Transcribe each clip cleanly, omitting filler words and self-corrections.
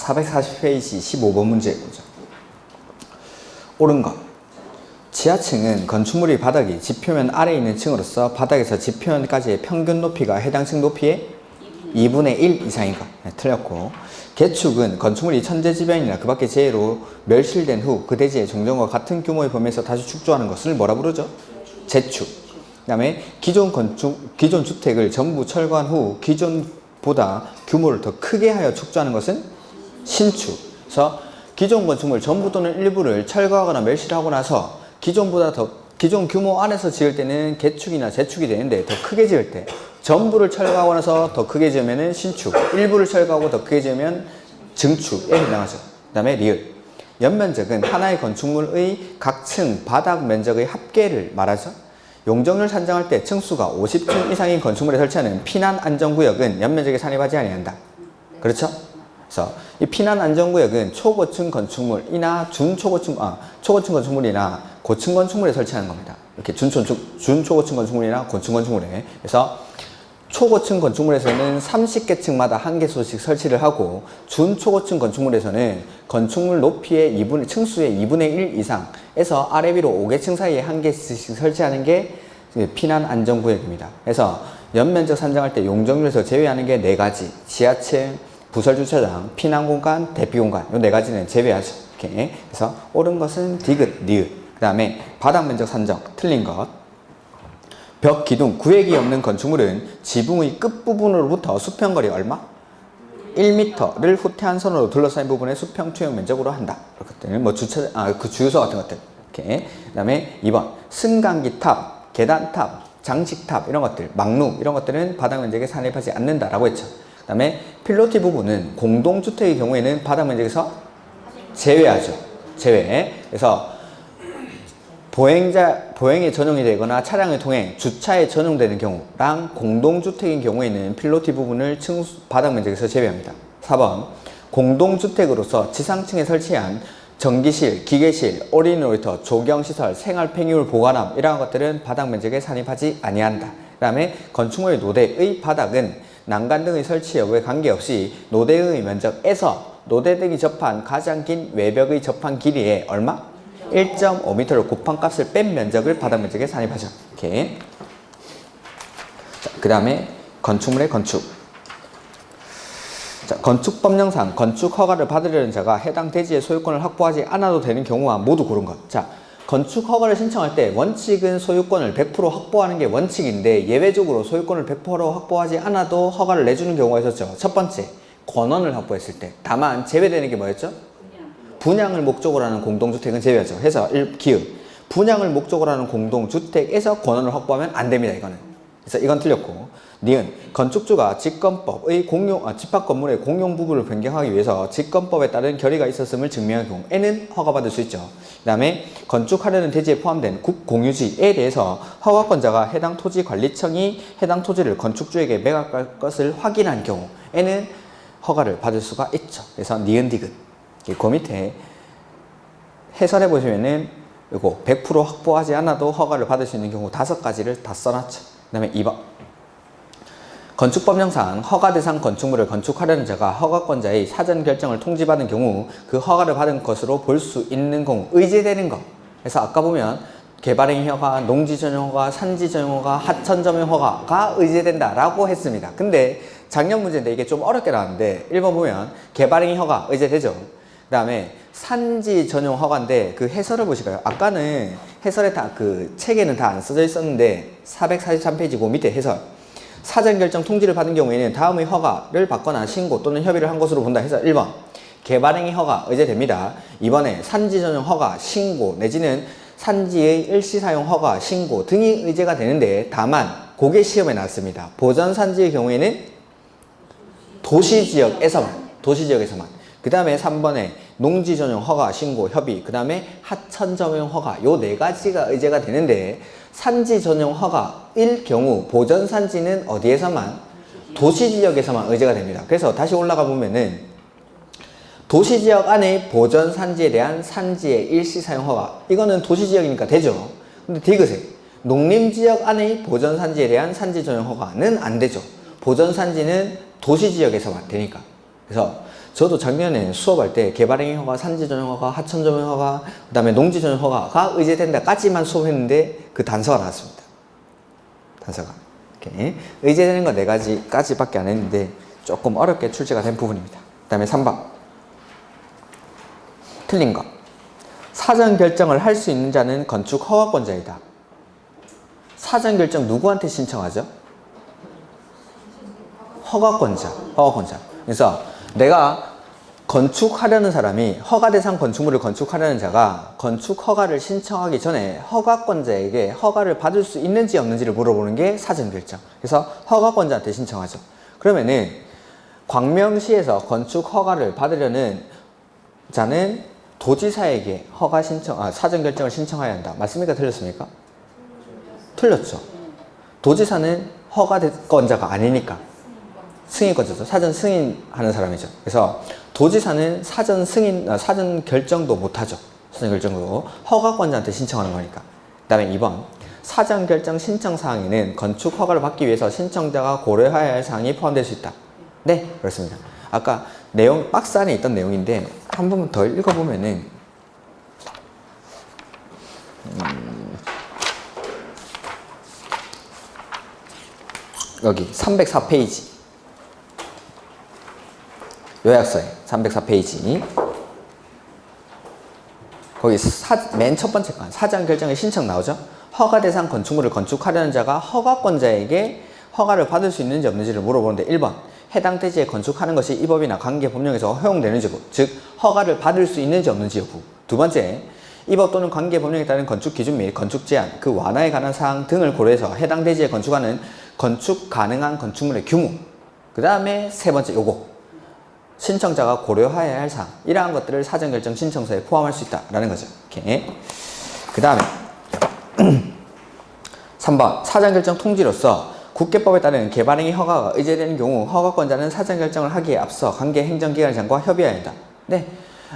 440페이지 15번 문제 보죠. 옳은 것. 지하층은 건축물이 바닥이 지표면 아래에 있는 층으로서 바닥에서 지표면까지의 평균 높이가 해당 층 높이의 2분의 1 이상인 것. 네, 틀렸고. 개축은 건축물이 천재지변이나 그 밖의 재해로 멸실된 후 그 대지의 정전과 같은 규모의 범위에서 다시 축조하는 것을 뭐라 부르죠? 재축. 그 다음에 기존 주택을 전부 철거한 후 기존보다 규모를 더 크게 하여 축조하는 것은 신축. 그래서 기존 건축물 전부 또는 일부를 철거하거나 멸실하고 나서 기존 규모 안에서 지을 때는 개축이나 재축이 되는데 더 크게 지을 때 전부를 철거하고 나서 더 크게 지으면 신축, 일부를 철거하고 더 크게 지으면 증축에 해당하죠. 그 다음에 리을. 연면적은 하나의 건축물의 각 층 바닥 면적의 합계를 말하죠. 용적률 산정할 때 층수가 50층 이상인 건축물에 설치하는 피난 안전구역은 연면적에 산입하지 아니한다. 그렇죠? 그래서 이 피난 안전구역은 초고층 건축물이나 초고층 건축물이나 고층 건축물에 설치하는 겁니다. 이렇게 준초고층 건축물이나 고층 건축물에. 그래서 초고층 건축물에서는 30개 층마다 한 개소씩 설치를 하고 준초고층 건축물에서는 건축물 높이의 층수의 2분의 1 이상에서 아래 위로 5개층 사이에 한 개씩 설치하는 게 피난 안전구역입니다. 그래서 연면적 산정할 때 용적률에서 제외하는 게 4가지. 지하층, 부설주차장, 피난공간, 대피공간 이 4가지는 제외하죠. 이렇게. 그래서 옳은 것은 디귿, 니읒. 그 다음에 바닥면적 산정, 틀린 것. 벽, 기둥, 구획이 없는 건축물은 지붕의 끝부분으로부터 수평거리 얼마? 1m를 후퇴한 선으로 둘러싸인 부분의 수평 투영 면적으로 한다. 그것들 뭐 주유소 같은 것들. 이렇게. 그다음에 2번 승강기 탑, 계단 탑, 장식 탑 이런 것들, 막루 이런 것들은 바닥 면적에 산입하지 않는다라고 했죠. 그다음에 필로티 부분은 공동주택의 경우에는 바닥 면적에서 제외하죠. 제외. 그래서 보행에 전용이 되거나 차량을 통해 주차에 전용되는 경우랑 공동주택인 경우에는 필로티 부분을 바닥 면적에서 제외합니다. 4번 공동주택으로서 지상층에 설치한 전기실, 기계실, 어린이 놀이터, 조경시설, 생활폐기물 보관함 이러한 것들은 바닥 면적에 산입하지 아니한다. 그 다음에 건축물의 노대의 바닥은 난간 등의 설치 여부에 관계없이 노대의 면적에서 노대 등이 접한 가장 긴 외벽의 접한 길이에 얼마? 1.5m를 곱한 값을 뺀 면적을 바닥 면적에 산입하죠. 이렇게. 그 다음에 건축물의 건축. 자, 건축법령상 건축 허가를 받으려는 자가 해당 대지의 소유권을 확보하지 않아도 되는 경우와 모두 고른 것. 자, 건축 허가를 신청할 때 원칙은 소유권을 100% 확보하는 게 원칙인데 예외적으로 소유권을 100% 확보하지 않아도 허가를 내주는 경우가 있었죠. 첫 번째, 권원을 확보했을 때. 다만 제외되는 게 뭐였죠? 분양을 목적으로 하는 공동주택은 제외하죠. 해서 기읍. 분양을 목적으로 하는 공동주택에서 권원을 확보하면 안 됩니다. 이거는. 그래서 이건 틀렸고. 니은. 건축주가 직건법의 집합 건물의 공용 부분을 변경하기 위해서 직건법에 따른 결의가 있었음을 증명할 경우에는 허가받을 수 있죠. 그 다음에 건축하려는 대지에 포함된 국공유지에 대해서 허가권자가 해당 토지관리청이 해당 토지를 건축주에게 매각할 것을 확인한 경우에는 허가를 받을 수가 있죠. 그래서 니은 디귿. 그 밑에 해설해 보시면은 이거 100% 확보하지 않아도 허가를 받을 수 있는 경우 5가지를 다 써놨죠. 그 다음에 2번 건축법령상 허가 대상 건축물을 건축하려는 자가 허가권자의 사전 결정을 통지받은 경우 그 허가를 받은 것으로 볼 수 있는 경우 의제되는 것. 그래서 아까 보면 개발행위 허가, 농지 전용 허가, 산지 전용 허가, 하천 전용 허가가 의제된다라고 했습니다. 근데 작년 문제인데 이게 좀 어렵게 나왔는데 1번 보면 개발행위 허가 의제되죠. 그 다음에 산지 전용 허가인데 그 해설을 보실까요? 아까는 해설에 책에는 다 안 써져 있었는데 443페이지 그 밑에 해설. 사전결정 통지를 받은 경우에는 다음의 허가를 받거나 신고 또는 협의를 한 것으로 본다 해서 1번 개발행위 허가 의제됩니다. 2번에 산지 전용 허가, 신고 내지는 산지의 일시사용 허가, 신고 등이 의제가 되는데 다만 그게 시험에 나왔습니다. 보전산지의 경우에는 도시지역에서만. 그 다음에 3번에 농지 전용 허가, 신고, 협의, 그 다음에 하천 전용 허가 요 4가지가 의제가 되는데 산지 전용 허가일 경우 보전산지는 어디에서만? 도시지역에서만 의제가 됩니다. 그래서 다시 올라가 보면은 도시지역 안에 보전산지에 대한 산지의 일시사용 허가 이거는 도시지역이니까 되죠. 근데 디귿에 농림지역 안의 보전산지에 대한 산지 전용 허가는 안 되죠. 보전산지는 도시지역에서만 되니까. 그래서 저도 작년에 수업할 때 개발행위 허가, 산지전용 허가, 하천전용 허가, 그 다음에 농지전용 허가가 의제된다까지만 수업했는데 그 단서가 나왔습니다. 단서가. 이렇게 의제되는 거 4가지까지밖에 안 했는데 조금 어렵게 출제가 된 부분입니다. 그 다음에 3번. 틀린 거. 사전 결정을 할 수 있는 자는 건축 허가권자이다. 사전 결정 누구한테 신청하죠? 허가권자. 그래서 내가 건축하려는 사람이 허가 대상 건축물을 건축하려는 자가 건축 허가를 신청하기 전에 허가권자에게 허가를 받을 수 있는지 없는지를 물어보는 게 사전 결정. 그래서 허가권자한테 신청하죠. 그러면은 광명시에서 건축 허가를 받으려는 자는 도지사에게 사전 결정을 신청해야 한다. 맞습니까? 틀렸습니까? 틀렸죠. 도지사는 허가권자가 아니니까 승인권자죠. 사전 승인하는 사람이죠. 그래서 도지사는 사전 결정도 못하죠. 사전 결정도 허가권자한테 신청하는 거니까. 그 다음에 2번. 사전 결정 신청 사항에는 건축 허가를 받기 위해서 신청자가 고려해야 할 사항이 포함될 수 있다. 네, 그렇습니다. 아까 내용 박스 안에 있던 내용인데 한 번 더 읽어보면은 여기 304페이지 요약서에 304페이지 거기 맨 첫 번째 건 사전 결정의 신청 나오죠. 허가 대상 건축물을 건축하려는 자가 허가권자에게 허가를 받을 수 있는지 없는지를 물어보는데 1번 해당 대지에 건축하는 것이 이 법이나 관계 법령에서 허용되는지 여부, 즉 허가를 받을 수 있는지 없는지 여부. 두 번째, 이 법 또는 관계 법령에 따른 건축 기준 및 건축 제한, 그 완화에 관한 사항 등을 고려해서 해당 대지에 건축하는 건축 가능한 건축물의 규모. 그 다음에 세 번째 요거. 신청자가 고려해야 할 사항. 이러한 것들을 사전결정 신청서에 포함할 수 있다라는 거죠. 이렇게. 그 다음에 3번 사전결정 통지로서 국계법에 따른 개발행위 허가가 의제되는 경우 허가권자는 사전결정을 하기에 앞서 관계 행정기관장과 협의해야 한다. 네,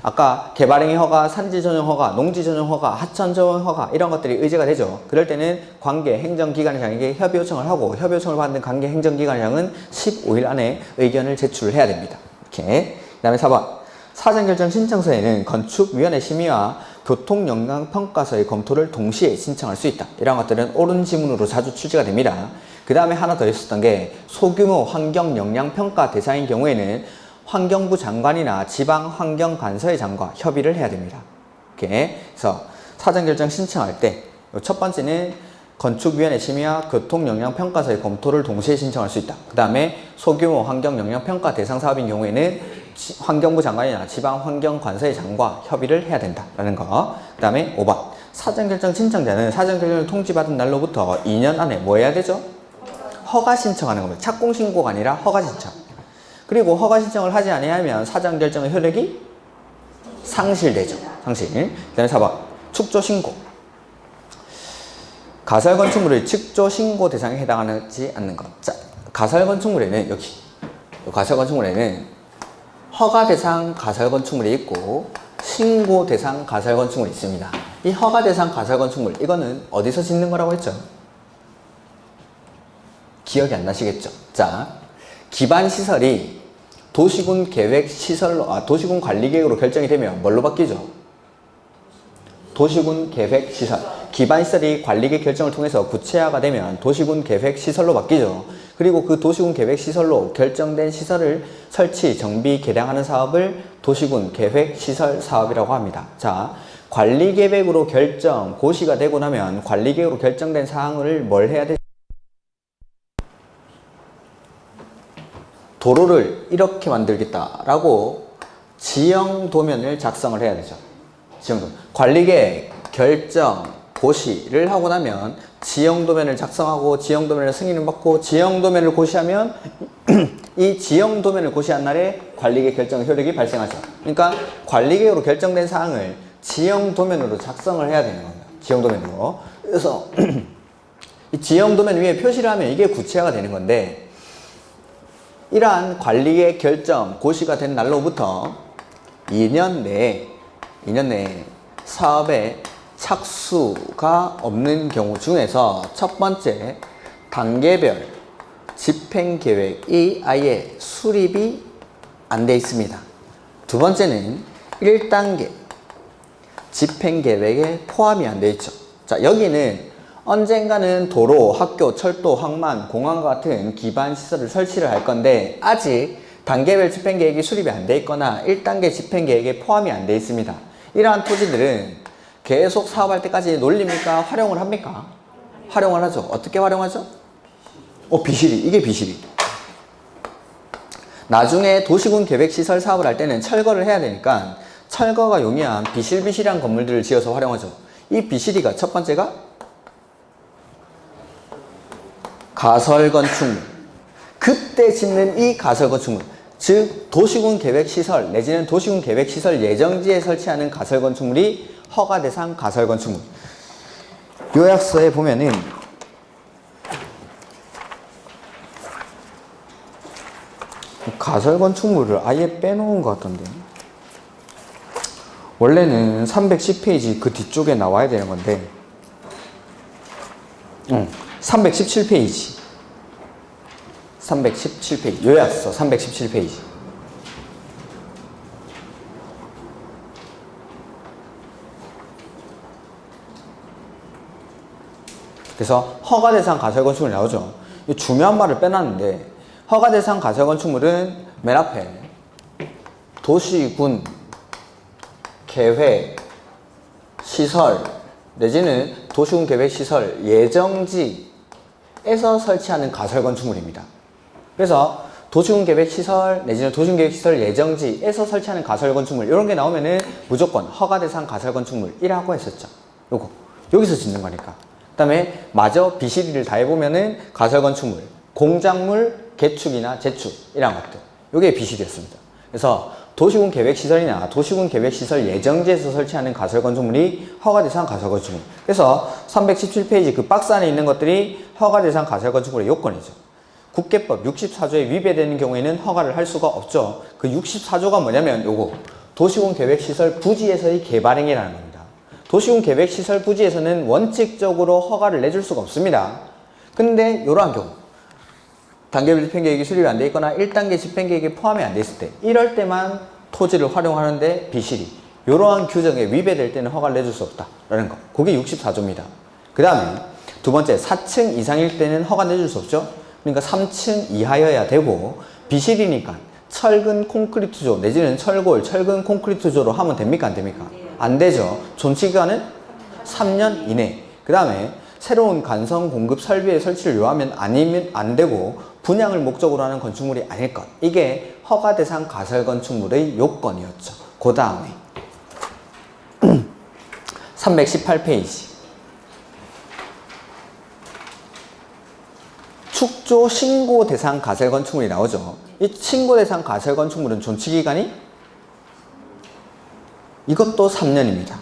아까 개발행위 허가, 산지전용 허가, 농지전용 허가, 하천전용 허가 이런 것들이 의제가 되죠. 그럴 때는 관계 행정기관장에게 협의 요청을 하고 협의 요청을 받는 관계 행정기관장은 15일 안에 의견을 제출해야 됩니다. 이렇게. 그 다음에 4번 사전결정 신청서에는 건축위원회 심의와 교통영향평가서의 검토를 동시에 신청할 수 있다. 이런 것들은 옳은 지문으로 자주 출제가 됩니다. 그 다음에 하나 더 있었던 게 소규모 환경영향평가 대상인 경우에는 환경부 장관이나 지방환경관서의 장과 협의를 해야 됩니다. 이렇게. 그래서 사전결정 신청할 때 첫 번째는 건축위원회 심의와 교통영향평가서의 검토를 동시에 신청할 수 있다. 그 다음에 소규모 환경영향평가 대상 사업인 경우에는 환경부 장관이나 지방환경관서의 장과 협의를 해야 된다라는 거. 그 다음에 5번 사전결정 신청자는 사전결정을 통지받은 날로부터 2년 안에 뭐 해야 되죠? 허가 신청하는 겁니다. 착공신고가 아니라 허가 신청. 그리고 허가 신청을 하지 아니하면 사전결정의 효력이 상실되죠. 상실. 그 다음에 4번 축조신고. 가설건축물의 축조신고 대상에 해당하지 않는 것. 자, 가설건축물에는 여기 가설건축물에는 허가 대상 가설건축물이 있고 신고 대상 가설건축물이 있습니다. 이 허가 대상 가설건축물 이거는 어디서 짓는 거라고 했죠? 기억이 안 나시겠죠? 자, 기반시설이 도시군 계획시설로, 도시군 관리계획으로 결정이 되면 뭘로 바뀌죠? 도시군 계획시설. 기반시설이 관리계획 결정을 통해서 구체화가 되면 도시군 계획시설로 바뀌죠. 그리고 그 도시군 계획시설로 결정된 시설을 설치, 정비, 개량하는 사업을 도시군 계획시설 사업이라고 합니다. 자, 관리계획으로 고시가 되고 나면 관리계획으로 결정된 사항을 뭘 해야 되죠? 도로를 이렇게 만들겠다라고 지형도면을 작성을 해야 되죠. 지형도면. 관리계획, 결정, 고시를 하고 나면 지형도면을 작성하고 지형도면을 승인을 받고 지형도면을 고시하면 이 지형도면을 고시한 날에 관리계획 결정 효력이 발생하죠. 그러니까 관리계획으로 결정된 사항을 지형도면으로 작성을 해야 되는 겁니다. 지형도면으로. 그래서 이 지형도면 위에 표시를 하면 이게 구체화가 되는 건데 이러한 관리계획 결정 고시가 된 날로부터 2년 내에 사업에 착수가 없는 경우 중에서 첫 번째 단계별 집행계획이 아예 수립이 안 돼 있습니다. 두 번째는 1단계 집행계획에 포함이 안 돼 있죠. 자, 여기는 언젠가는 도로, 학교, 철도, 항만, 공항과 같은 기반 시설을 설치를 할 건데 아직 단계별 집행계획이 수립이 안 돼 있거나 1단계 집행계획에 포함이 안 돼 있습니다. 이러한 토지들은 계속 사업할 때까지 놀립니까? 활용을 합니까? 활용을 하죠. 어떻게 활용하죠? 비실이. 이게 비실이. 나중에 도시군 계획시설 사업을 할 때는 철거를 해야 되니까 철거가 용이한 비실비실한 건물들을 지어서 활용하죠. 이 비실이가 첫 번째가 가설건축물. 그때 짓는 이 가설건축물, 즉 도시군 계획시설 내지는 도시군 계획시설 예정지에 설치하는 가설건축물이 허가대상 가설건축물. 요약서에 보면은 가설건축물을 아예 빼놓은 것 같던데, 원래는 310페이지 그 뒤쪽에 나와야 되는 건데 317페이지 317페이지 요약서 317페이지. 그래서 허가대상 가설건축물이 나오죠. 이 중요한 말을 빼놨는데, 허가대상 가설건축물은 맨 앞에 도시군 계획 시설 내지는 도시군 계획 시설 예정지에서 설치하는 가설건축물입니다. 그래서 도시군 계획 시설 내지는 도시군 계획 시설 예정지에서 설치하는 가설건축물, 이런 게 나오면은 무조건 허가대상 가설건축물이라고 했었죠. 요거 여기서 짓는 거니까. 그 다음에 마저 비실이를 다 해보면은 가설건축물, 공작물, 개축이나 재축 이런 것들, 요게 비실이었습니다. 그래서 도시군 계획시설이나 도시군 계획시설 예정지에서 설치하는 가설건축물이 허가대상 가설건축물. 그래서 317페이지 그 박스 안에 있는 것들이 허가대상 가설건축물의 요건이죠. 국계법 64조에 위배되는 경우에는 허가를 할 수가 없죠. 그 64조가 뭐냐면 요거 도시군 계획시설 부지에서의 개발행위라는 겁니다. 도시군 계획시설 부지에서는 원칙적으로 허가를 내줄 수가 없습니다. 근데 이러한 경우 단계별 집행계획이 수립이 안 돼 있거나 1단계 집행계획에 포함이 안 돼 있을 때, 이럴 때만 토지를 활용하는데 비실이, 이러한 규정에 위배될 때는 허가를 내줄 수 없다라는 거. 그게 64조입니다. 그 다음에 두 번째, 4층 이상일 때는 허가 내줄 수 없죠. 그러니까 3층 이하여야 되고, 비실이니까 철근 콘크리트조 내지는 철골, 철근 콘크리트조로 하면 됩니까? 안 됩니까? 안 되죠. 존치기간은 3년 이내. 그 다음에 새로운 간성 공급 설비의 설치를 요하면 아니면 안 되고, 분양을 목적으로 하는 건축물이 아닐 것. 이게 허가대상 가설건축물의 요건이었죠. 그 다음에 318페이지 축조 신고대상 가설건축물이 나오죠. 이 신고대상 가설건축물은 존치기간이 이것도 3년입니다.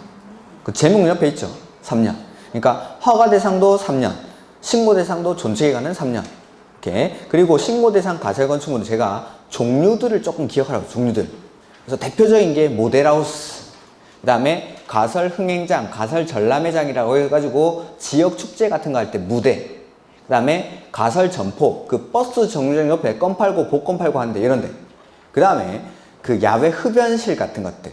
그 제목 옆에 있죠. 3년. 그러니까 허가대상도 3년, 신고대상도 존치기간은 3년. 이렇게. 그리고 신고대상 가설건축물은 제가 종류들을 조금 기억하라고. 종류들. 그래서 대표적인 게 모델하우스, 그 다음에 가설 흥행장, 가설 전람회장이라고 해가지고 지역 축제 같은 거 할 때 무대, 그 다음에 가설 점포, 그 버스 정류장 옆에 껌 팔고 복권 팔고 하는데 이런데, 그 다음에 그 야외 흡연실 같은 것들,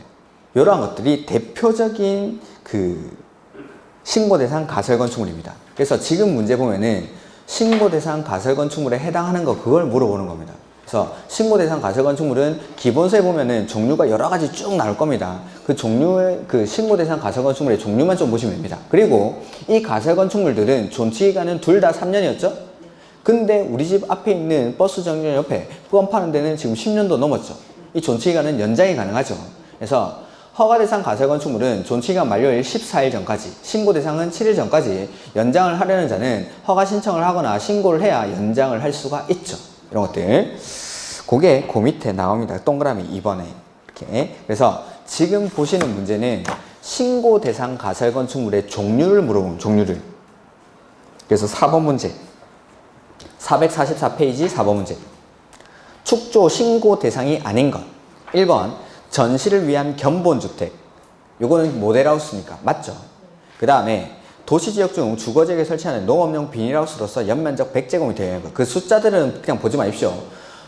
이러한 것들이 대표적인 그 신고대상 가설건축물입니다. 그래서 지금 문제 보면은 신고대상 가설건축물에 해당하는 거, 그걸 물어보는 겁니다. 그래서 신고대상 가설건축물은 기본서에 보면은 종류가 여러 가지 쭉 나올 겁니다. 그 종류의 그 신고대상 가설건축물의 종류만 좀 보시면 됩니다. 그리고 이 가설건축물들은 존치기간은 둘 다 3년이었죠? 근데 우리 집 앞에 있는 버스 정류장 옆에 껌 파는 데는 지금 10년도 넘었죠. 이 존치기간은 연장이 가능하죠. 그래서 허가대상 가설건축물은 존치기간 만료일 14일 전까지, 신고대상은 7일 전까지 연장을 하려는 자는 허가 신청을 하거나 신고를 해야 연장을 할 수가 있죠. 이런 것들. 그게 그 밑에 나옵니다. 동그라미 2번에. 이렇게. 그래서 지금 보시는 문제는 신고대상 가설건축물의 종류를 물어보면 종류를. 그래서 4번 문제. 444페이지 4번 문제. 축조 신고 대상이 아닌 것. 1번. 전시를 위한 견본주택. 요거는 모델하우스니까 맞죠? 그 다음에 도시지역 중 주거지역에 설치하는 농업용 비닐하우스로서 연면적 100제곱미터예요. 그 숫자들은 그냥 보지 마십시오.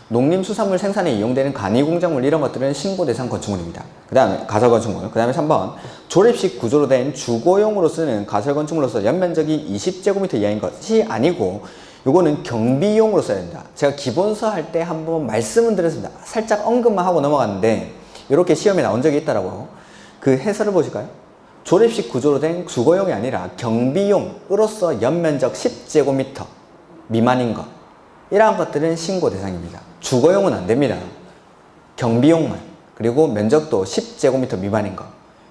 농림수산물 생산에 이용되는 간이공작물 이런 것들은 신고대상 건축물입니다. 그 다음에 가설건축물. 그 다음에 3번 조립식 구조로 된 주거용으로 쓰는 가설건축물로서 연면적이 20제곱미터 이하인 것이 아니고 요거는 경비용으로 써야 된다. 제가 기본서 할 때 한번 말씀은 드렸습니다. 살짝 언급만 하고 넘어갔는데 이렇게 시험에 나온 적이 있다라고. 그 해설을 보실까요? 조립식 구조로 된 주거용이 아니라 경비용으로서 연면적 10제곱미터 미만인 것, 이러한 것들은 신고 대상입니다. 주거용은 안 됩니다. 경비용만, 그리고 면적도 10제곱미터 미만인 것,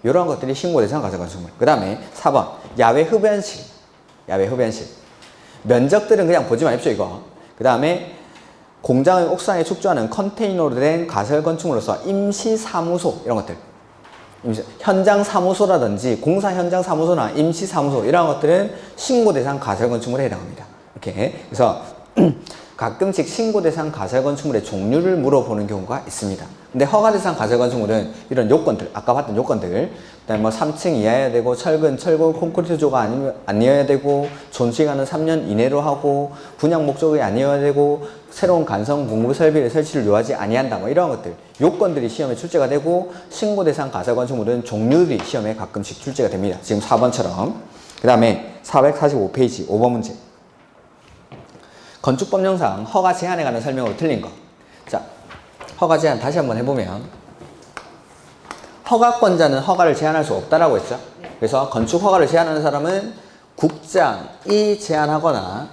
이러한 것들이 신고 대상 가설건축물. 그 다음에 4번 야외 흡연실. 야외 흡연실 면적들은 그냥 보지 마십시오. 이거. 그 다음에 공장의 옥상에 축조하는 컨테이너로 된 가설건축물로서 임시사무소 이런 것들, 현장 사무소라든지 공사 현장 사무소나 임시 사무소 이런 것들은 신고 대상 가설 건축물에 해당합니다. 이렇게. 그래서 가끔씩 신고 대상 가설 건축물의 종류를 물어보는 경우가 있습니다. 근데 허가 대상 가설 건축물은 이런 요건들, 아까 봤던 요건들, 그다음에 뭐 3층 이하여야 되고 철근, 철골, 콘크리트조가 아니어야 되고 존수기간은 3년 이내로 하고 분양 목적이 아니어야 되고 새로운 간성 공급 설비의 설치를 요하지 아니한다, 뭐 이런 것들, 요건들이 시험에 출제가 되고 신고 대상 가설 건축물은 종류들이 시험에 가끔씩 출제가 됩니다. 지금 4번처럼. 그 다음에 445페이지 5번 문제. 건축법령상 허가 제한에 관한 설명으로 틀린 거. 자, 허가 제한 다시 한번 해보면 허가권자는 허가를 제한할 수 없다라고 했죠. 그래서 건축 허가를 제한하는 사람은 국장이 제한하거나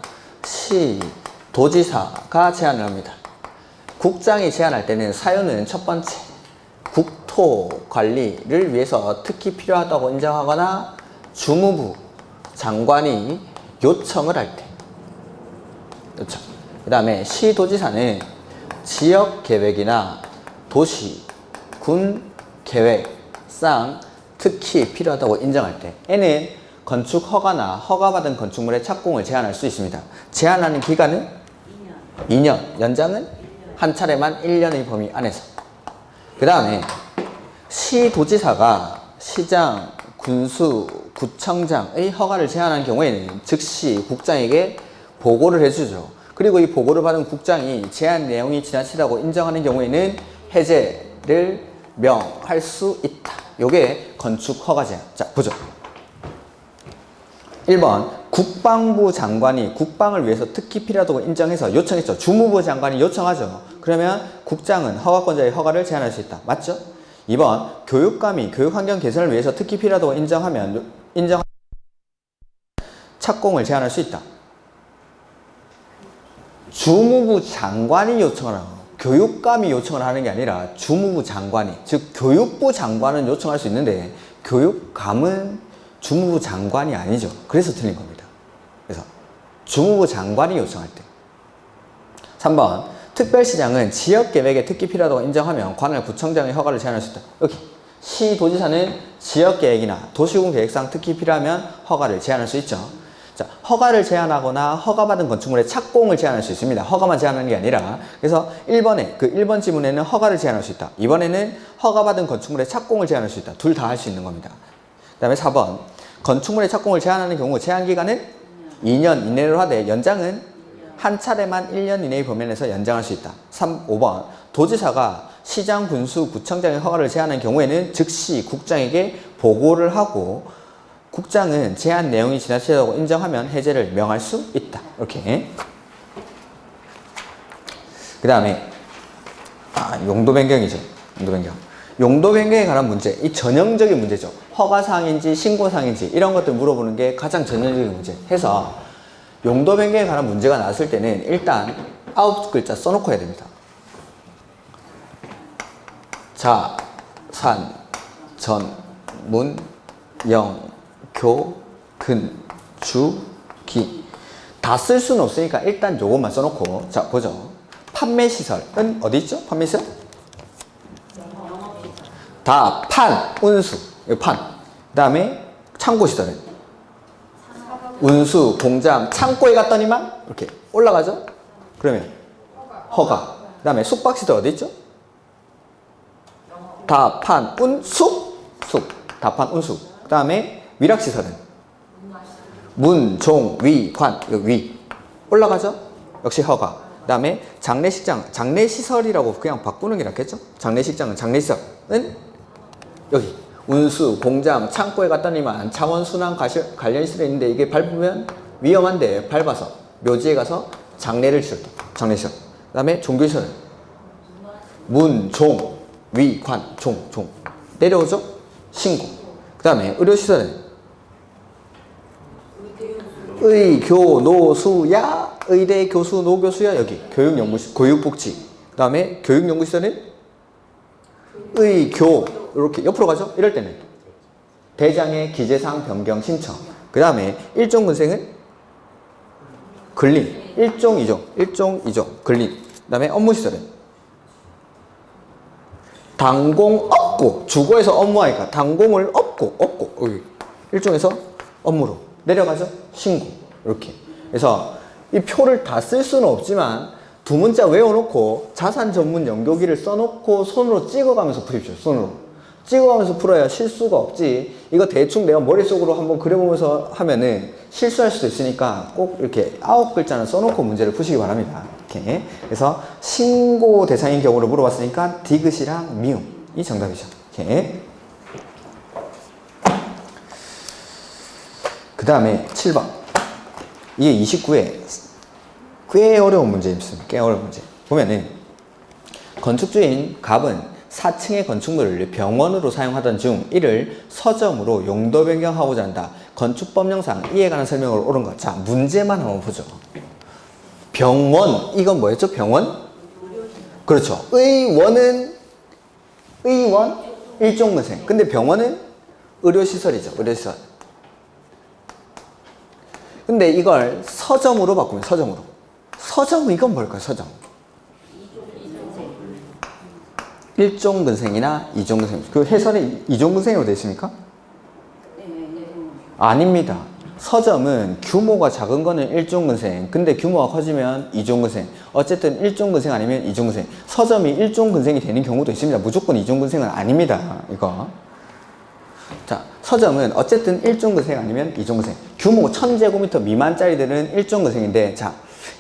시, 도지사가 제한을 합니다. 국장이 제한할 때는 사유는 첫 번째, 국토 관리를 위해서 특히 필요하다고 인정하거나 주무부 장관이 요청을 할 때. 그렇죠. 그 다음에 시도지사는 지역 계획이나 도시, 군 계획상 특히 필요하다고 인정할 때. N은 건축 허가나 허가받은 건축물의 착공을 제한할 수 있습니다. 제한하는 기간은 2년, 연장은 한 차례만 1년의 범위 안에서. 그 다음에 시도지사가 시장, 군수, 구청장의 허가를 제한하는 경우에는 즉시 국장에게 보고를 해주죠. 그리고 이 보고를 받은 국장이 제한 내용이 지나치다고 인정하는 경우에는 해제를 명할 수 있다. 요게 건축 허가 제한. 자, 보죠. 1번 국방부 장관이 국방을 위해서 특히 필요하다고 인정해서 요청했죠. 주무부 장관이 요청하죠. 그러면 국장은 허가권자의 허가를 제한할 수 있다. 맞죠? 2번 교육감이 교육환경 개선을 위해서 특히 필요하다고 인정하면 착공을 제한할 수 있다. 주무부 장관이 요청을 하고 교육감이 요청을 하는 게 아니라 주무부 장관이, 즉 교육부 장관은 요청할 수 있는데 교육감은 주무부 장관이 아니죠. 그래서 틀린 겁니다. 그래서 주무부 장관이 요청할 때. 3번 특별시장은 지역계획에 특히 필요하다고 인정하면 관할 구청장의 허가를 제한할 수 있다. 여기 시도지사는 지역계획이나 도시군 계획상 특히 필요하면 허가를 제한할 수 있죠. 자, 허가를 제한하거나 허가받은 건축물의 착공을 제한할 수 있습니다. 허가만 제한하는 게 아니라. 그래서 1번에 그 1번 지문에는 허가를 제한할 수 있다. 2번에는 허가받은 건축물의 착공을 제한할 수 있다. 둘 다 할 수 있는 겁니다. 그 다음에 4번 건축물의 착공을 제한하는 경우 제한기간은 2년 이내로 하되 연장은 한 차례만 1년 이내의 범위 내에서 연장할 수 있다. 5번 도지사가 시장, 군수, 구청장의 허가를 제한하는 경우에는 즉시 국장에게 보고를 하고 국장은 제한 내용이 지나치다고 인정하면 해제를 명할 수 있다. 이렇게. 그 다음에 용도 변경이죠. 용도 변경. 용도 변경에 관한 문제. 이 전형적인 문제죠. 허가사항인지 신고사항인지 이런 것들 물어보는 게 가장 전형적인 문제. 해서 용도 변경에 관한 문제가 나왔을 때는 일단 9글자 써놓고 해야 됩니다. 자, 산, 전, 문, 영, 교, 근, 주, 기. 다 쓸 수는 없으니까 일단 요것만 써놓고. 자, 보죠. 판매시설은 어디 있죠? 판매시설? 다 판, 운수. 이거 판. 그 다음에 창고시설은 운수, 공장, 창고에 갔더니만 이렇게 올라가죠? 그러면 허가. 그 다음에 숙박시설 어디 있죠? 다 판, 운수, 숙. 다 판, 운수. 그 다음에 위락시설은 문, 종, 위, 관. 위 올라가죠? 역시 허가. 그 다음에 장례식장, 장례시설이라고 그냥 바꾸는 게 낫겠죠? 장례식장은 장례시설은 여기 운수, 공장, 창고에 갔더니만 차원순환 관련 시설이 있는데 이게 밟으면 위험한데 밟아서 묘지에 가서 장례를 치렀다. 장례시설. 그 다음에 종교시설은 문, 종, 위, 관, 종. 내려오죠? 신고. 그 다음에 의료시설은 의, 교, 노, 수, 야, 의대, 교수, 노교수야 여기 교육연구시, 교육복지. 그 다음에 교육연구시설은 의, 교 이렇게 옆으로 가죠. 이럴 때는 대장의 기재사항 변경 신청. 그 다음에 일종근생은 근린, 일종, 이종, 근린. 그 다음에 업무시설은 당공, 업고, 주거에서 업무하니까 당공을 업고 여기 일종에서 업무로 내려가죠. 신고. 이렇게. 그래서 이 표를 다 쓸 수는 없지만 두 문자 외워놓고 자산 전문 연교기를 써놓고 손으로 찍어가면서 풀십시오. 손으로. 찍어가면서 풀어야 실수가 없지. 이거 대충 내가 머릿속으로 한번 그려보면서 하면은 실수할 수도 있으니까 꼭 이렇게 9글자는 써놓고 문제를 푸시기 바랍니다. 이렇게. 그래서 신고 대상인 경우를 물어봤으니까 디귿이랑 미음이 정답이죠. 이렇게. 그 다음에 7번. 이게 29회 꽤 어려운 문제입니다. 꽤 어려운 문제. 보면은 건축주인 갑은 4층의 건축물을 병원으로 사용하던 중 이를 서점으로 용도 변경하고자 한다. 건축법령상 이에 관한 설명을 옳은 것. 자, 문제만 한번 보죠. 병원, 이건 뭐였죠? 병원? 그렇죠. 의원, 일종근생. 근데 병원은 의료시설이죠. 의료시설. 근데 이걸 서점으로 바꾸면 서점으로. 서점은 이건 뭘까요? 서점. 일종근생이나 이종근생. 그 해설이 이종근생으로 되어 있습니까? 아닙니다. 서점은 규모가 작은 거는 일종근생, 근데 규모가 커지면 이종근생. 어쨌든 일종근생 아니면 이종근생. 서점이 일종근생이 되는 경우도 있습니다. 무조건 이종근생은 아닙니다. 이거. 자, 서점은 어쨌든 일종근생 아니면 이종근생. 규모 1000제곱미터 미만짜리들은 일종근생인데, 자,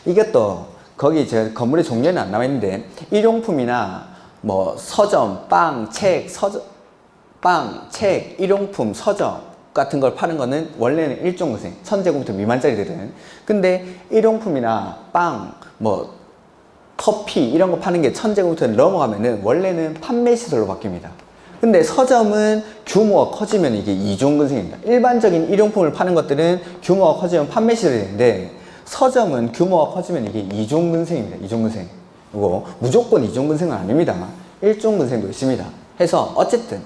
이게 또 거기 제 건물의 종류는 안 나와 있는데 일용품이나 뭐 서점, 빵, 책, 일용품, 서점 같은 걸 파는 거는 원래는 일종근생, 1000제곱미터 미만짜리들은. 근데 일용품이나 빵, 뭐 커피 이런 거 파는 게 1000제곱미터를 넘어가면은 원래는 판매시설로 바뀝니다. 근데 서점은 규모가 커지면 이게 이종근생입니다. 일반적인 일용품을 파는 것들은 규모가 커지면 판매시설이 되는데 서점은 규모가 커지면 이게 이종근생입니다. 이종근생. 이거 무조건 이종근생은 아닙니다. 일종근생도 있습니다. 해서 어쨌든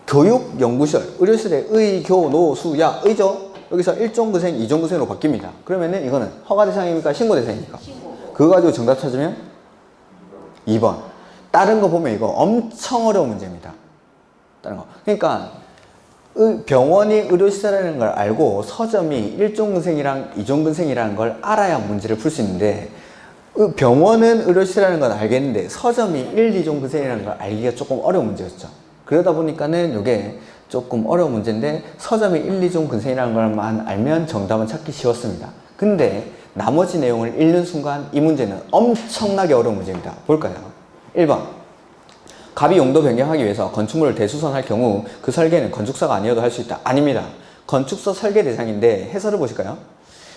교육연구시설, 의료시설의 의, 교, 노, 수, 야, 의죠? 여기서 일종근생, 이종근생으로 바뀝니다. 그러면은 이거는 허가대상입니까? 신고대상입니까? 그거 가지고 정답 찾으면 2번. 다른 거 보면 이거 엄청 어려운 문제입니다. 다른 거. 그러니까 병원이 의료시설이라는 걸 알고 서점이 일종근생이랑 이종근생이라는 걸 알아야 문제를 풀 수 있는데 병원은 의료시설이라는 건 알겠는데 서점이 1, 2종근생이라는 걸 알기가 조금 어려운 문제였죠. 그러다 보니까는 이게 조금 어려운 문제인데 서점이 1, 2종근생이라는 걸만 알면 정답은 찾기 쉬웠습니다. 근데 나머지 내용을 읽는 순간 이 문제는 엄청나게 어려운 문제입니다. 볼까요? 1번. 갑이 용도 변경하기 위해서 건축물을 대수선할 경우 그 설계는 건축사가 아니어도 할 수 있다. 아닙니다. 건축서 설계 대상인데 해설을 보실까요?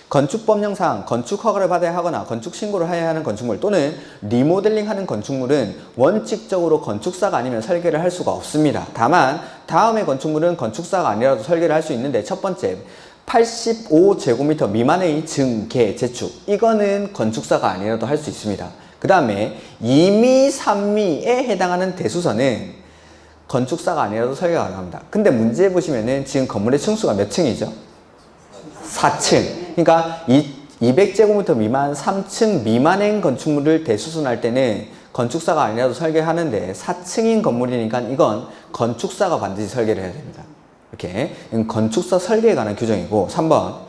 건축법령상 건축 허가를 받아야 하거나 건축 신고를 해야 하는 건축물 또는 리모델링 하는 건축물은 원칙적으로 건축사가 아니면 설계를 할 수가 없습니다. 다만 다음의 건축물은 건축사가 아니라도 설계를 할 수 있는데 첫 번째 85제곱미터 미만의 증개, 재축 이거는 건축사가 아니라도 할 수 있습니다. 그 다음에 2미, 3미에 해당하는 대수선은 건축사가 아니라도 설계가 가능합니다. 근데 문제 보시면은 지금 건물의 층수가 몇 층이죠? 4층. 그러니까 200제곱미터 미만 3층 미만의 건축물을 대수선할 때는 건축사가 아니라도 설계하는데 4층인 건물이니까 이건 건축사가 반드시 설계를 해야 됩니다. 이렇게 건축사 설계에 관한 규정이고 3번.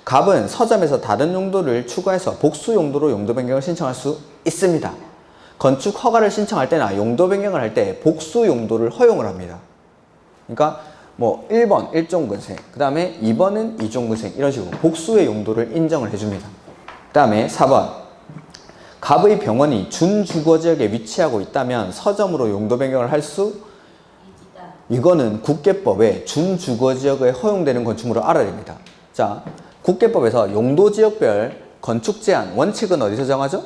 갑은 서점에서 다른 용도를 추가해서 복수 용도로 용도 변경을 신청할 수 있습니다. 건축 허가를 신청할 때나 용도 변경을 할 때 복수 용도를 허용을 합니다. 그러니까 뭐 1번 일종근생, 그 다음에 2번은 이종근생 이런 식으로 복수의 용도를 인정을 해줍니다. 그 다음에 4번 갑의 병원이 준주거지역에 위치하고 있다면 서점으로 용도 변경을 할 수 이거는 국계법에 준주거지역에 허용되는 건축물을 알아야 됩니다. 자, 국계법에서 용도지역별 건축 제한 원칙은 어디서 정하죠?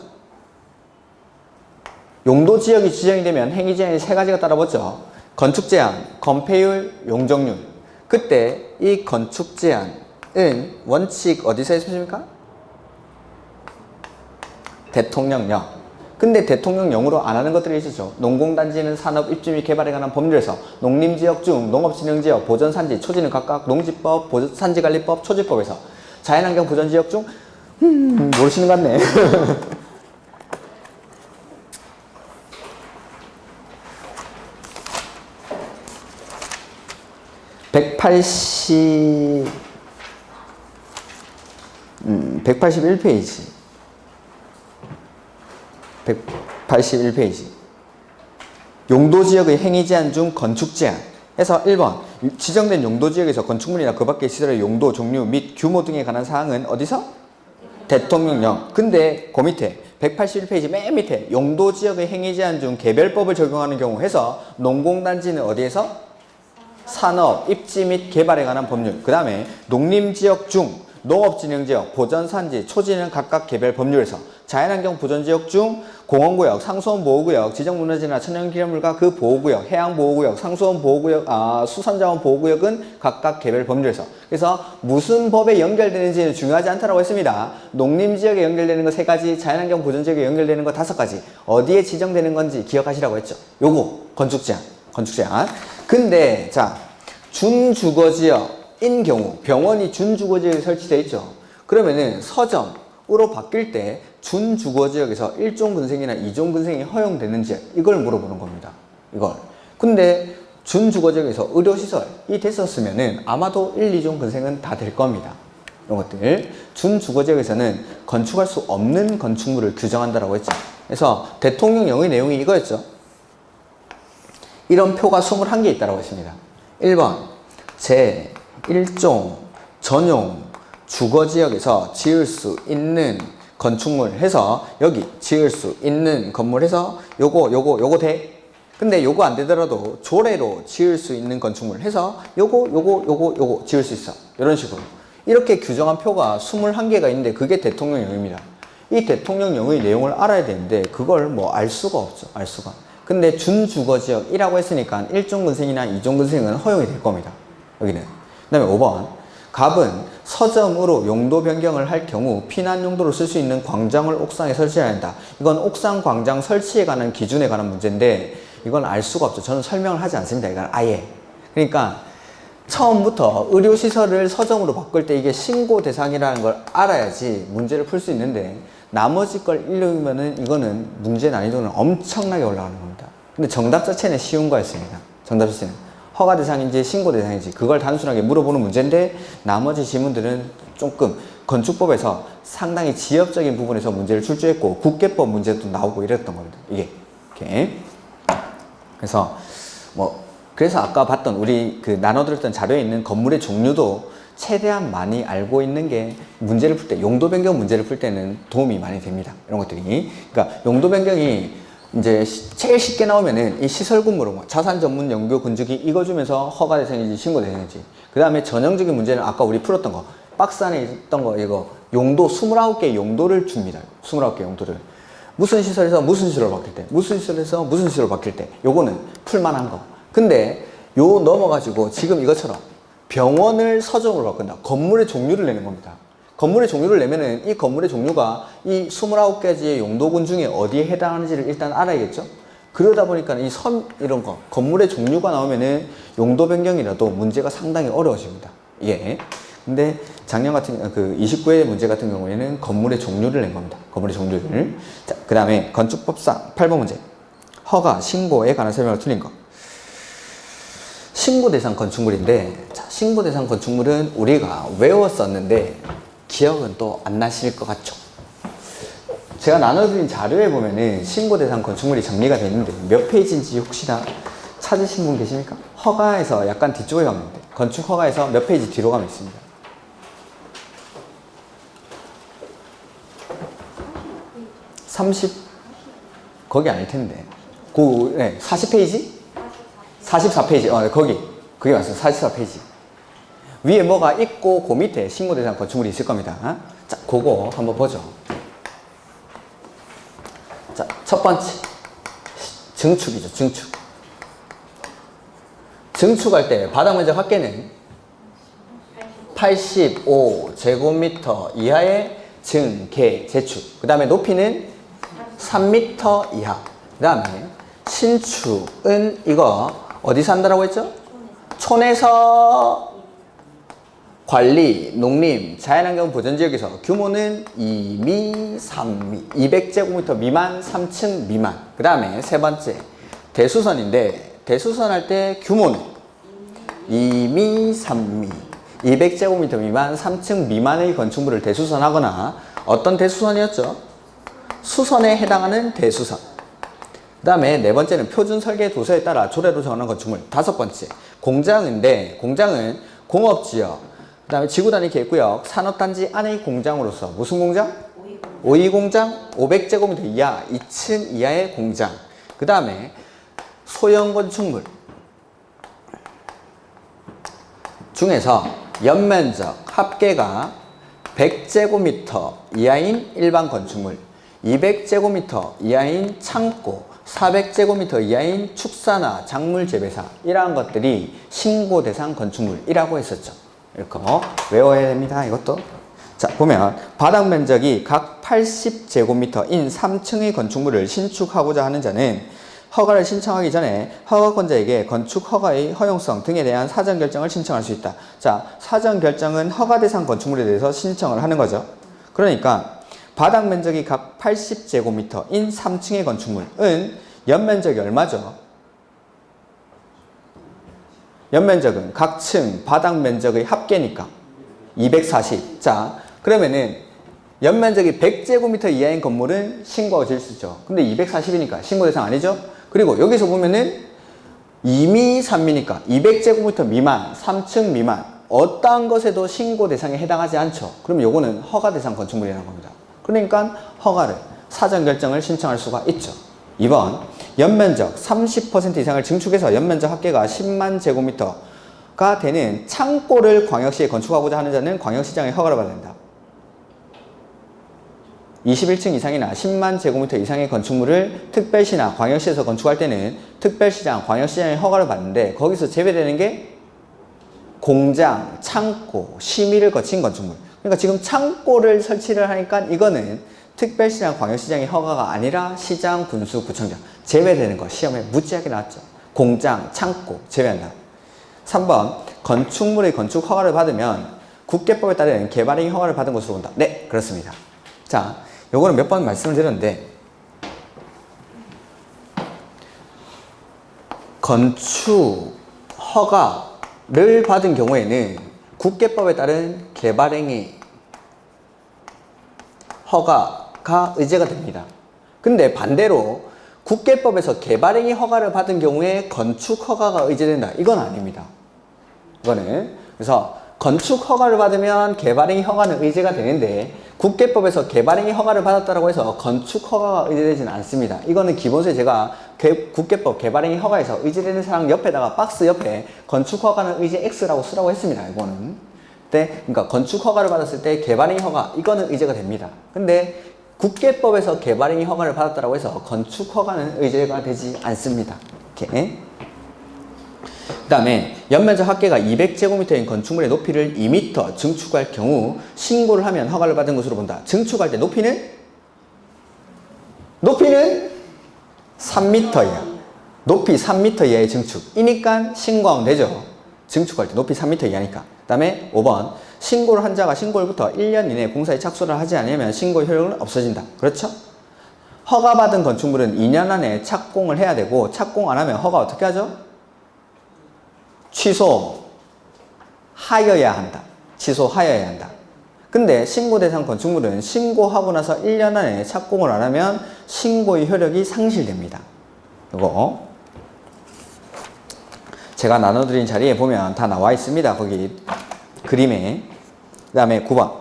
용도지역이 지정이 되면 행위제한이 세 가지가 따라붙죠. 건축 제한, 건폐율, 용적률. 그때 이 건축 제한은 원칙 어디서 했습니까? 대통령령. 근데 대통령령으로 안 하는 것들이 있었죠. 농공단지는 산업 입지 및 개발에 관한 법률에서 농림지역 중 농업진흥지역, 보전산지, 초지는 각각 농지법, 산지관리법, 초지법에서 자연환경 보전지역 중 모르시는 것 같네. 181페이지. 181페이지. 용도지역의 행위제한 중 건축제한. 해서 1번. 지정된 용도지역에서 건축물이나 그 밖의 시설의 용도, 종류 및 규모 등에 관한 사항은 어디서? 대통령령. 근데 그 밑에 181페이지 맨 밑에 용도지역의 행위제한 중 개별법을 적용하는 경우 해서 농공단지는 어디에서? 산업, 입지 및 개발에 관한 법률. 그 다음에 농림지역 중 농업진흥지역, 보전산지, 초지는 각각 개별 법률에서 자연환경 보전지역 중 공원구역, 상수원보호구역, 지정문화재나 천연기념물과 그 보호구역, 해양보호구역, 상수원보호구역, 수산자원보호구역은 각각 개별 법률에서. 그래서 무슨 법에 연결되는지는 중요하지 않다고 했습니다. 농림지역에 연결되는 거 3가지, 자연환경 보전지역에 연결되는 거 5가지. 어디에 지정되는 건지 기억하시라고 했죠. 요거 건축제한. 근데 자, 준주거지역인 경우 병원이 준주거지역에 설치되어 있죠. 그러면은 서점으로 바뀔 때 준주거지역에서 1종 근생이나 2종 근생이 허용되는지 이걸 물어보는 겁니다. 이걸. 근데 준주거지역에서 의료시설이 됐었으면은 아마도 1, 2종 근생은 다 될 겁니다. 이런 것들. 준주거지역에서는 건축할 수 없는 건축물을 규정한다라고 했죠. 그래서 대통령령의 내용이 이거였죠. 이런 표가 21개 있다고 했습니다. 1번 제1종 전용 주거지역에서 지을 수 있는 건축물 해서 여기 지을 수 있는 건물 해서 요거 돼? 근데 요거 안 되더라도 조례로 지을 수 있는 건축물 해서 요거 지을 수 있어. 이런 식으로. 이렇게 규정한 표가 21개가 있는데 그게 대통령령입니다. 이 대통령령의 내용을 알아야 되는데 그걸 뭐 알 수가 없죠. 알 수가. 근데 준주거지역이라고 했으니까 1종 근생이나 2종 근생은 허용이 될 겁니다. 여기는. 그 다음에 5번. 갑은 서점으로 용도 변경을 할 경우 피난 용도로 쓸 수 있는 광장을 옥상에 설치해야 한다. 이건 옥상 광장 설치에 관한 기준에 관한 문제인데 이건 알 수가 없죠. 저는 설명을 하지 않습니다. 이건 아예. 그러니까 처음부터 의료시설을 서점으로 바꿀 때 이게 신고 대상이라는 걸 알아야지 문제를 풀 수 있는데 나머지 걸 읽으면은 이거는 문제 난이도는 엄청나게 올라가는 겁니다. 근데 정답 자체는 쉬운 거였습니다. 정답 자체는. 허가 대상인지 신고 대상인지 그걸 단순하게 물어보는 문제인데 나머지 지문들은 조금 건축법에서 상당히 지역적인 부분에서 문제를 출제했고 국계법 문제도 나오고 이랬던 겁니다. 이게. 이렇게. 그래서 그래서 아까 봤던 우리 그 나눠드렸던 자료에 있는 건물의 종류도 최대한 많이 알고 있는 게 문제를 풀 때, 용도 변경 문제를 풀 때는 도움이 많이 됩니다. 이런 것들이. 그러니까 용도 변경이 이제 제일 쉽게 나오면은 이 시설 구물은 자산 전문 연구 건축이 이거 주면서 허가 대상인지 신고 대상인지. 그 다음에 전형적인 문제는 아까 우리 풀었던 거, 박스 안에 있던 거 이거 용도 29개 용도를 줍니다. 29개 용도를. 무슨 시설에서 무슨 시설로 바뀔 때, 무슨 시설에서 무슨 시설로 바뀔 때, 요거는 풀만한 거. 근데 요 넘어가지고 지금 이것처럼 병원을 서점으로 바꾼다. 건물의 종류를 내는 겁니다. 건물의 종류를 내면은 이 건물의 종류가 이 29가지의 용도군 중에 어디에 해당하는지를 일단 알아야겠죠? 그러다 보니까 이 이런 거, 건물의 종류가 나오면은 용도 변경이라도 문제가 상당히 어려워집니다. 예. 근데 작년 같은, 29회 문제 같은 경우에는 건물의 종류를 낸 겁니다. 건물의 종류를. 자, 그 다음에 건축법상 8번 문제. 허가, 신고에 관한 설명을 틀린 거. 신고 대상 건축물인데, 자, 신고 대상 건축물은 우리가 외웠었는데 기억은 또 안 나실 것 같죠? 제가 나눠드린 자료에 보면은 신고 대상 건축물이 정리가 되어 있는데 몇 페이지인지 혹시나 찾으신 분 계십니까? 허가에서 약간 뒤쪽에 가면 돼. 건축 허가에서 몇 페이지 뒤로 가면 있습니다. 30 거기 아닐 텐데. 그 네, 40페이지? 44페이지. 거기. 그게 맞습니다. 44페이지. 위에 뭐가 있고 그 밑에 신고 대상 건축물이 있을 겁니다. 자, 그거 한번 보죠. 자, 첫 번째. 증축이죠. 증축. 증축할 때 바닥 면적 합계는 85제곱미터 이하의 증개 재축. 그 다음에 높이는 3m 이하. 그 다음에 신축은 이거 어디서 한다라고 했죠? 촌에서 관리, 농림, 자연환경 보전지역에서 규모는 2미, 3미, 200제곱미터 미만, 3층 미만. 그 다음에 세 번째 대수선인데 대수선 할 때 규모는 2미, 3미, 200제곱미터 미만, 3층 미만의 건축물을 대수선하거나 어떤 대수선이었죠? 수선에 해당하는 대수선. 그 다음에 네 번째는 표준 설계 도서에 따라 조례로 정하는 건축물. 다섯 번째 공장인데 공장은 공업지역, 그 다음에 지구단위 계획구역, 산업단지 안의 공장으로서 무슨 공장? 오이공장, 500제곱미터 이하, 2층 이하의 공장. 그 다음에 소형 건축물 중에서 연면적 합계가 100제곱미터 이하인 일반 건축물, 200제곱미터 이하인 창고, 400제곱미터 이하인 축사나 작물 재배사, 이러한 것들이 신고 대상 건축물이라고 했었죠. 이렇게 외워야 됩니다. 이것도. 자, 보면 바닥 면적이 각 80제곱미터인 3층의 건축물을 신축하고자 하는 자는 허가를 신청하기 전에 허가권자에게 건축 허가의 허용성 등에 대한 사전 결정을 신청할 수 있다. 자, 사전 결정은 허가 대상 건축물에 대해서 신청을 하는 거죠. 그러니까 바닥 면적이 각 80제곱미터인 3층의 건축물은 연면적이 얼마죠? 연면적은 각 층 바닥 면적의 합계니까 240. 자, 그러면은 연면적이 100제곱미터 이하인 건물은 신고가 될 수 있죠. 근데 240이니까 신고 대상 아니죠? 그리고 여기서 보면은 2미, 3미니까 200제곱미터 미만, 3층 미만 어떠한 것에도 신고 대상에 해당하지 않죠. 그럼 요거는 허가 대상 건축물이라는 겁니다. 그러니까 허가를, 사전 결정을 신청할 수가 있죠. 2번, 연면적 30% 이상을 증축해서 연면적 합계가 10만 제곱미터가 되는 창고를 광역시에 건축하고자 하는 자는 광역시장의 허가를 받아야 된다. 21층 이상이나 10만 제곱미터 이상의 건축물을 특별시나 광역시에서 건축할 때는 특별시장, 광역시장의 허가를 받는데 거기서 제외되는 게 공장, 창고, 심의를 거친 건축물. 그러니까 지금 창고를 설치를 하니까 이거는 특별시장, 광역시장의 허가가 아니라 시장, 군수, 구청장 제외되는 거 시험에 무지하게 나왔죠. 공장, 창고 제외한다. 3번 건축물의 건축 허가를 받으면 국계법에 따른 개발행위 허가를 받은 것으로 본다. 네, 그렇습니다. 자, 요거는 몇 번 말씀을 드렸는데 건축 허가를 받은 경우에는 국계법에 따른 개발행위 허가가 의제가 됩니다. 근데 반대로 국계법에서 개발행위 허가를 받은 경우에 건축 허가가 의제된다. 이건 아닙니다. 이거는 그래서 건축 허가를 받으면 개발행위 허가는 의제가 되는데 국계법에서 개발행위 허가를 받았다고 해서 건축 허가가 의제되지는 않습니다. 이거는 기본서에 제가 국계법 개발행위 허가에서 의제되는 사항 옆에다가 박스 옆에 건축 허가는 의제 X라고 쓰라고 했습니다. 이거는. 그러니까 건축 허가를 받았을 때 개발행위 허가 이거는 의제가 됩니다. 근데 국계법에서 개발행위 허가를 받았다고 해서 건축 허가는 의제가 되지 않습니다. 이렇게. 그 다음에 연면적 합계가 200제곱미터인 건축물의 높이를 2m 증축할 경우 신고를 하면 허가를 받은 것으로 본다. 증축할 때 높이는 3m 이하. 높이 3m 이하의 증축이니까 신고하면 되죠. 증축할 때 높이 3m 이하니까. 그 다음에 5번 신고를 한 자가 신고일부터 1년 이내에 공사에 착수를 하지 않으면 신고 효력은 없어진다. 그렇죠? 허가받은 건축물은 2년 안에 착공을 해야 되고 착공 안 하면 허가 어떻게 하죠? 취소하여야 한다. 취소하여야 한다. 근데 신고 대상 건축물은 신고하고 나서 1년 안에 착공을 안 하면 신고의 효력이 상실됩니다. 이거 제가 나눠드린 자리에 보면 다 나와 있습니다. 거기 그림에. 그 다음에 9번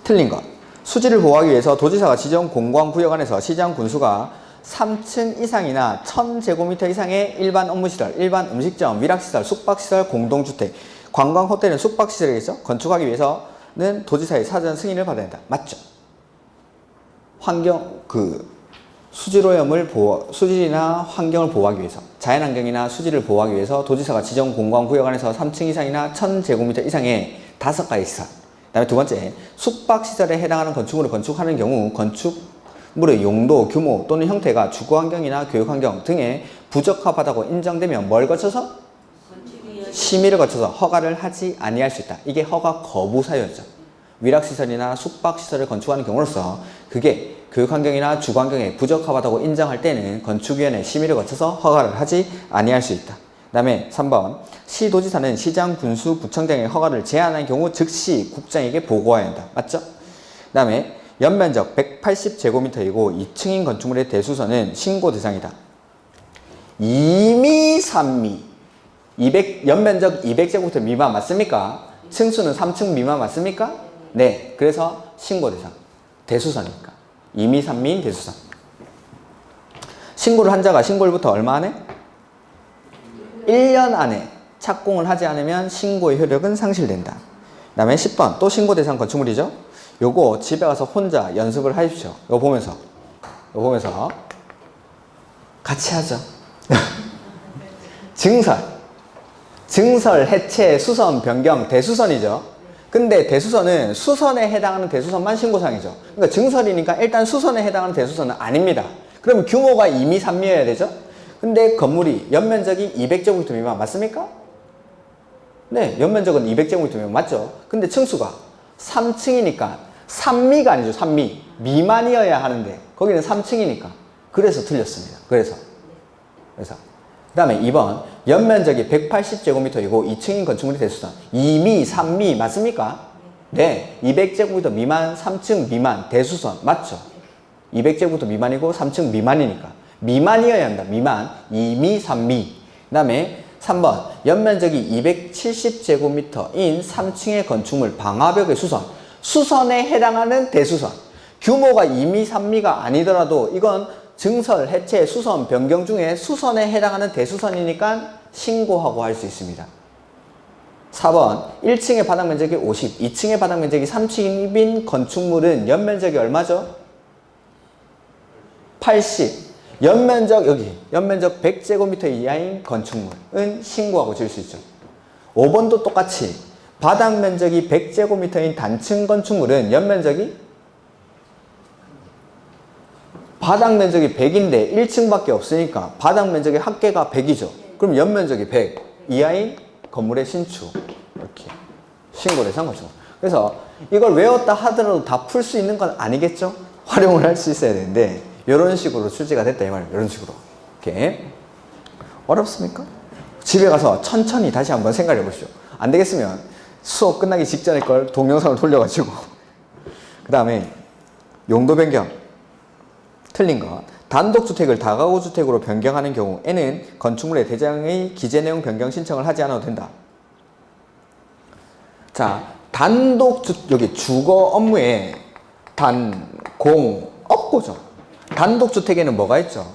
틀린 것. 수지를 보호하기 위해서 도지사가 지정 공공구역 안에서 시장 군수가 3층 이상이나 1000제곱미터 이상의 일반 업무시설, 일반 음식점, 위락시설, 숙박시설, 공동주택, 관광 호텔은 숙박시설이겠죠? 건축하기 위해서는 도지사의 사전 승인을 받아야 된다. 맞죠? 수질이나 환경을 보호하기 위해서, 자연환경이나 수질을 보호하기 위해서 도지사가 지정 공공구역 안에서 3층 이상이나 1000제곱미터 이상의 5가지 시설. 그 다음에 두 번째, 숙박시설에 해당하는 건축물을 건축하는 경우 건축물의 용도, 규모 또는 형태가 주거환경이나 교육환경 등에 부적합하다고 인정되면 뭘 거쳐서? 심의를 거쳐서 허가를 하지 아니할 수 있다. 이게 허가 거부 사유였죠. 위락시설이나 숙박시설을 건축하는 경우로서 그게 교육환경이나 주거환경에 부적합하다고 인정할 때는 건축위원회 심의를 거쳐서 허가를 하지 아니할 수 있다. 그 다음에 3번, 시도지사는 시장, 군수, 구청장의 허가를 제한한 경우 즉시 국장에게 보고해야 한다. 맞죠? 그 다음에 연면적 180제곱미터이고 2층인 건축물의 대수선은 신고 대상이다. 2미, 3미, 연면적 200제곱미터 미만 맞습니까? 층수는 3층 미만 맞습니까? 네, 그래서 신고 대상, 대수선이니까 2미, 3미인 대수선. 신고를 한 자가 신고일부터 얼마 안에? 1년 안에 착공을 하지 않으면 신고의 효력은 상실된다. 그 다음에 10번, 또 신고 대상 건축물이죠. 요거 집에 가서 혼자 연습을 하십시오. 이거 보면서 같이 하죠. 증설, 해체, 수선, 변경, 대수선이죠. 근데 대수선은 수선에 해당하는 대수선만 신고사항이죠. 그러니까 증설이니까 일단 수선에 해당하는 대수선은 아닙니다. 그럼 규모가 2미, 3미여야 되죠. 근데 건물이 연면적이 200제곱미터 미만 맞습니까? 네, 연면적은 200제곱미터 미만 맞죠. 근데 층수가 3층이니까 3미가 아니죠. 3미. 미만이어야 하는데 거기는 3층이니까. 그래서 틀렸습니다. 그래서. 그 다음에 2번, 연면적이 180제곱미터이고 2층인 건축물이 대수선. 2미, 3미 맞습니까? 네, 200제곱미터 미만, 3층 미만, 대수선 맞죠? 200제곱미터 미만이고 3층 미만이니까. 미만이어야 한다. 미만, 2미, 3미. 그 다음에 3번, 연면적이 270제곱미터인 3층의 건축물 방화벽의 수선. 수선에 해당하는 대수선. 규모가 2미, 3미가 아니더라도 이건 증설, 해체, 수선, 변경 중에 수선에 해당하는 대수선이니까 신고하고 할 수 있습니다. 4번, 1층의 바닥 면적이 50, 2층의 바닥 면적이 30인 건축물은 연면적이 얼마죠? 80. 연면적 100제곱미터 이하인 건축물은 신고하고 지을 수 있죠. 5번도 똑같이 바닥 면적이 100제곱미터인 단층 건축물은 바닥 면적이 100인데 1층밖에 없으니까 바닥 면적의 합계가 100이죠. 그럼 연면적이 100 이하인 건물의 신축. 이렇게 신고 대상 건축물. 그래서 이걸 외웠다 하더라도 다 풀 수 있는 건 아니겠죠? 활용을 할 수 있어야 되는데 이런 식으로 출제가 됐다 이 말이에요. 이런 식으로. 이렇게. 어렵습니까? 집에 가서 천천히 다시 한번 생각해 보시죠. 안 되겠으면 수업 끝나기 직전에 걸 동영상을 돌려가지고 그 다음에 용도 변경 틀린 것. 단독주택을 다가구주택으로 변경하는 경우에는 건축물의 대장의 기재내용 변경 신청을 하지 않아도 된다. 자, 여기 주거 업무에 단, 공, 업고죠. 단독주택에는 뭐가 있죠?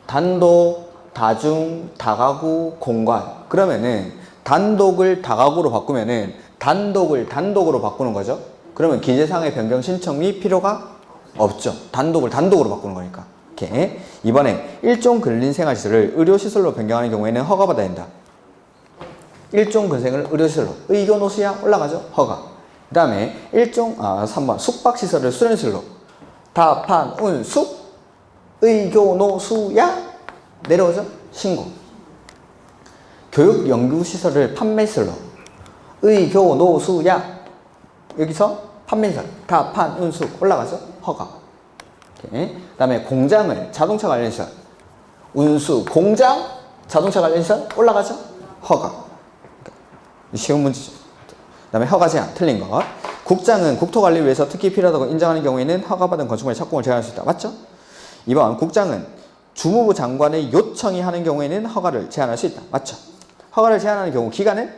단독, 다중, 다가구, 공간. 그러면은 단독을 다가구로 바꾸면은 단독을 단독으로 바꾸는 거죠. 그러면 기재사항의 변경 신청이 필요가 없죠. 단독을 단독으로 바꾸는 거니까. 이렇게. 이번에 일종 근린생활시설을 의료시설로 변경하는 경우에는 허가받아야 된다. 일종 근생을 의료시설로. 의교노수야 올라가죠. 허가. 그 다음에 3번 숙박시설을 수련시설로. 다판, 운, 숙, 의교노수야 내려오죠. 신고. 교육연구시설을 판매시설로. 의교노수야 여기서 판매시설. 다판, 운, 숙 올라가죠. 허가. 그 다음에 공장을 자동차 관련 시설. 운수, 공장, 자동차 관련 시설 올라가죠. 허가. 쉬운 문제죠. 그 다음에 허가 제한 틀린 것. 국장은 국토관리를 위해서 특히 필요하다고 인정하는 경우에는 허가받은 건축물의 착공을 제한할 수 있다. 맞죠? 2번 국장은 주무부 장관의 요청이 하는 경우에는 허가를 제한할 수 있다. 맞죠? 허가를 제한하는 경우 기간은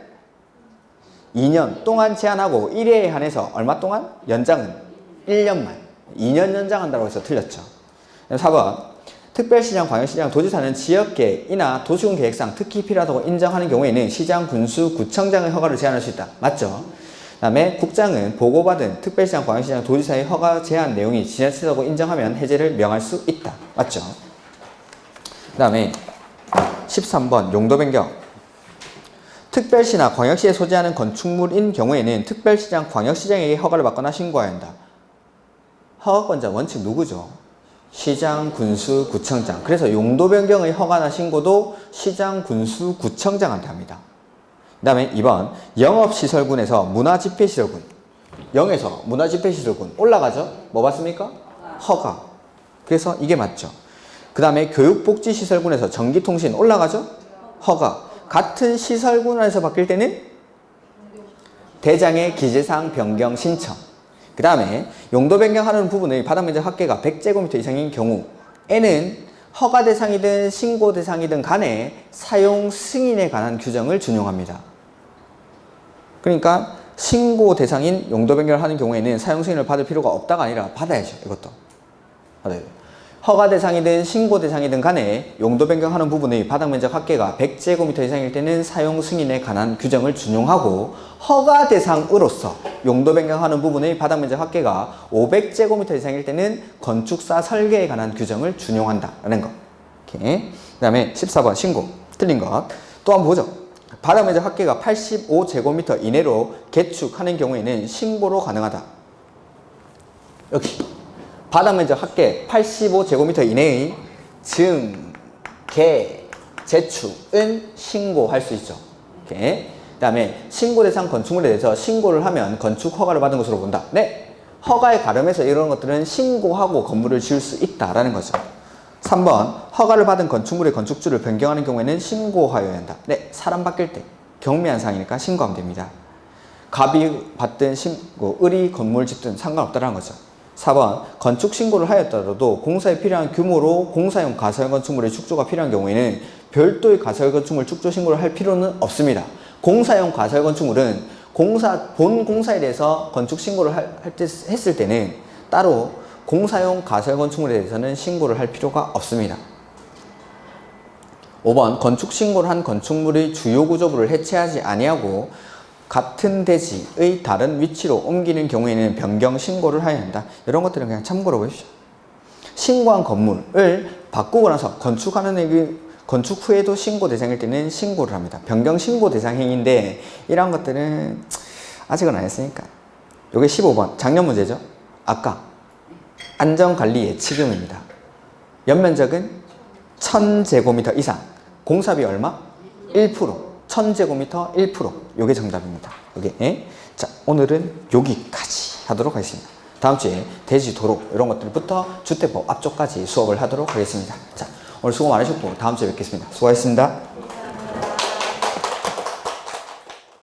2년 동안 제한하고 1회에 한해서 얼마 동안? 연장은 1년만. 2년 연장한다고 해서 틀렸죠. 4번. 특별시장, 광역시장, 도지사는 지역계획이나 도시군 계획상 특히 필요하다고 인정하는 경우에는 시장, 군수, 구청장의 허가를 제한할 수 있다. 맞죠? 그 다음에 국장은 보고받은 특별시장, 광역시장, 도지사의 허가 제한 내용이 지나치다고 인정하면 해제를 명할 수 있다. 맞죠? 그 다음에 13번 용도 변경. 특별시나 광역시에 소재하는 건축물인 경우에는 특별시장, 광역시장에게 허가를 받거나 신고해야 한다. 허가권자 원칙 누구죠? 시장, 군수, 구청장. 그래서 용도 변경의 허가나 신고도 시장, 군수, 구청장한테 합니다. 그 다음에 2번 영업시설군에서 문화집회시설군. 0에서 문화집회시설군 올라가죠? 뭐 받습니까? 허가. 그래서 이게 맞죠. 그 다음에 교육복지시설군에서 전기통신 올라가죠? 허가. 같은 시설군에서 바뀔 때는 대장의 기재사항 변경 신청. 그 다음에 용도 변경하는 부분의 바닥면적 합계가 100제곱미터 이상인 경우에는 허가 대상이든 신고 대상이든 간에 사용 승인에 관한 규정을 준용합니다. 그러니까 신고 대상인 용도 변경을 하는 경우에는 사용 승인을 받을 필요가 없다가 아니라 받아야죠. 이것도 받아야 돼요. 허가 대상이든 신고 대상이든 간에 용도 변경하는 부분의 바닥면적 합계가 100제곱미터 이상일 때는 사용 승인에 관한 규정을 준용하고 허가 대상으로서 용도 변경하는 부분의 바닥면적 합계가 500제곱미터 이상일 때는 건축사 설계에 관한 규정을 준용한다라는 거. 오케이. 그 다음에 14번 신고. 틀린 것. 또 한번 보죠. 바닥면적 합계가 85제곱미터 이내로 개축하는 경우에는 신고로 가능하다. 역시 바닥면적 합계 85제곱미터 이내의 증, 개, 재축은 신고할 수 있죠. 오케이. 그 다음에 신고 대상 건축물에 대해서 신고를 하면 건축 허가를 받은 것으로 본다. 네. 허가에 가름해서 이런 것들은 신고하고 건물을 지을 수 있다라는 거죠. 3번 허가를 받은 건축물의 건축주를 변경하는 경우에는 신고하여야 한다. 네. 사람 바뀔 때 경미한 사항이니까 신고하면 됩니다. 갑이 받든 신고, 을이 건물 짓든 상관없다는 거죠. 4번 건축 신고를 하였더라도 공사에 필요한 규모로 공사용 가설 건축물의 축조가 필요한 경우에는 별도의 가설 건축물 축조 신고를 할 필요는 없습니다. 공사용 가설 건축물은 본 공사에 대해서 건축 신고를 했을 때는 따로 공사용 가설 건축물에 대해서는 신고를 할 필요가 없습니다. 5번 건축 신고를 한 건축물의 주요 구조부를 해체하지 아니하고 같은 대지의 다른 위치로 옮기는 경우에는 변경 신고를 해야 한다. 이런 것들은 그냥 참고로 보십시오. 신고한 건물을 바꾸고 나서 건축 후에도 신고 대상일 때는 신고를 합니다. 변경 신고 대상 행위인데 이런 것들은 아직은 안 했으니까. 이게 15번 작년 문제죠. 아까 안전관리 예치금입니다. 연면적은 1000제곱미터 이상. 공사비 얼마? 1%. 1000제곱미터 1%. 요게 정답입니다. 요게. 자, 오늘은 여기까지 하도록 하겠습니다. 다음 주에 대지, 도로 이런 것들부터 주택법 앞쪽까지 수업을 하도록 하겠습니다. 자, 오늘 수고 많으셨고 다음 주에 뵙겠습니다. 수고하셨습니다.